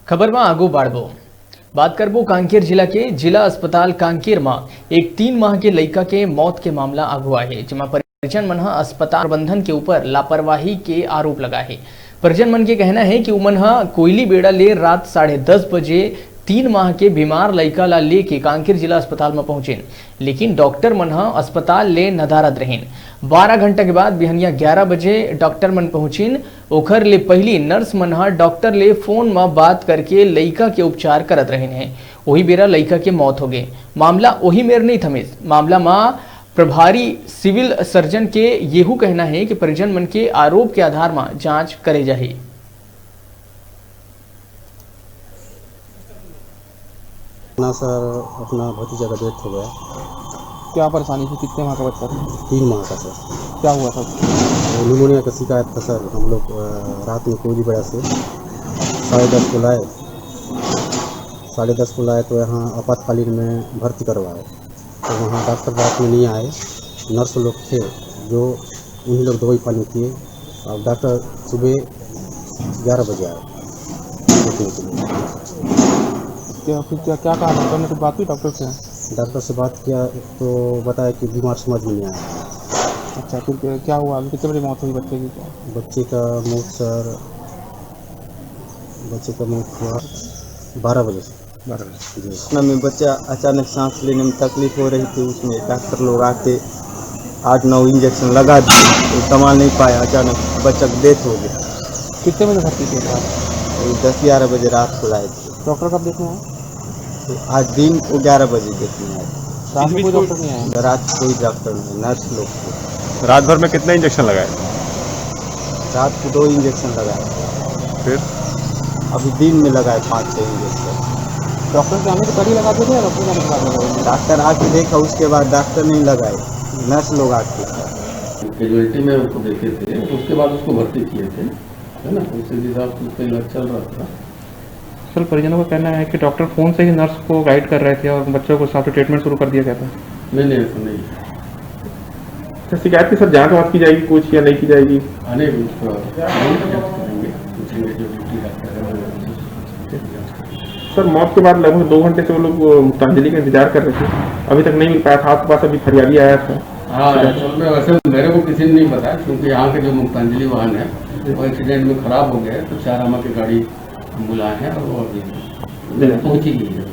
खबर में आगू बाढ़बो बात करबो कांकेर जिला के जिला अस्पताल कांकेर में एक 3 माह के लड़का के मौत के मामला आगू आए, जिसमें परिजन मन अस्पताल प्रबंधन के ऊपर लापरवाही के आरोप लगा है। परिजन मन के कहना है कि उमन कोयली बेड़ा ले रात 10:30 बजे 3 माह के बीमार लड़का ला लेके कांकेर जिला अस्पताल में पहुंचे, लेकिन डॉक्टर मन अस्पताल ले नदारद रहें। 12 घंटा के बाद बिहनिया 11 बजे डॉक्टर मन पहुंचिन। ओखर ले पहली नर्स मन डॉक्टर ले फोन में बात करके लड़का के उपचार करत रहे हैं। वही बेरा लड़का के मौत हो गए। मामला वही मेर नहीं थमेस। मामला में प्रभारी सिविल सर्जन के येहू कहना है कि परिजन मन के आरोप के आधार में जांच करे जाए। ना सर, अपना भतीजा का डेथ हो गया। क्या परेशानी थी? कितने माह का बच्चा था? 3 माह का सर। क्या हुआ था? निमोनिया का शिकायत था सर। हम लोग रात में कोयली बेड़ा से 10:30 को लाए। 10:30 को लाए तो यहाँ आपातकालीन में भर्ती करवाए, तो वहाँ डॉक्टर रात में नहीं आए। नर्स लोग थे जो उन्हीं लोग दवाई पानी किए, और डॉक्टर सुबह 11 बजे आए देखने के लिए। क्या कहा डॉक्टर ने? कुछ बात हुई डॉक्टर से? डॉक्टर से बात किया तो बताया कि बीमार समझ में नहीं आया। अच्छा, फिर क्या हुआ? कितने बजे मौत हुई बच्चे की? बच्चे का मौत हुआ 12 बजे से। 12 बजे। जी। में बच्चा अचानक सांस लेने में तकलीफ हो रही थी, उसमें डॉक्टर लोग आके 8-9 इंजेक्शन लगा दिए तो संभाल नहीं पाया, अचानक बच्चा की डेथ हो गया। कितने बजे भर्ती किया? 10-11 बजे रात को लाए थे। डॉक्टर कब देखने आए? तो आज दिन को 11 बजे देखने आए। रात में कोई डॉक्टर नहीं आया? रात कोई डॉक्टर नहीं, नर्स लोग थे। रात भर में कितने इंजेक्शन लगाए? रात को 2 इंजेक्शन लगाए, फिर अभी दिन में लगाए 5-6 इंजेक्शन। डॉक्टर के आने से पहले लगा दिए थे या डॉक्टर के आने के बाद लगा? डॉक्टर आके देखा, उसके बाद डॉक्टर नहीं लगाए, नर्स लोग आके लगाए। कैजुअलिटी में उसको देखे थे, उसके बाद उसको भर्ती किए थे, है ना। उसी हिसाब से उसका इलाज चल रहा था। सर, परिजनों का कहना है कि डॉक्टर फोन से ही नर्स को गाइड कर रहे थे और बच्चों को साथ ट्रीटमेंट शुरू कर दिया गया था। नहीं, ऐसा नहीं। अच्छा, शिकायत की सर जांच वाँच की जाएगी कुछ या नहीं की जाएगी? आने उसका करेंगे, पूछेंगे जो ड्यूटी डॉक्टर है वो। सर, मौत के बाद लगभग 2 घंटे से वो लोग मुक्तांजलि का इंतजार कर रहे थे, अभी तक नहीं मिल पाया था। आपके पास अभी फरियादी आया था? हाँ, असल में वैसे मेरे को किसी ने नहीं बताया, क्योंकि यहाँ के जो मुक्तांजलि वाहन है वो एक्सीडेंट में खराब हो गया, तो 4 आमा की गाड़ी बुलाए हैं और वो अभी पहुँची गई है।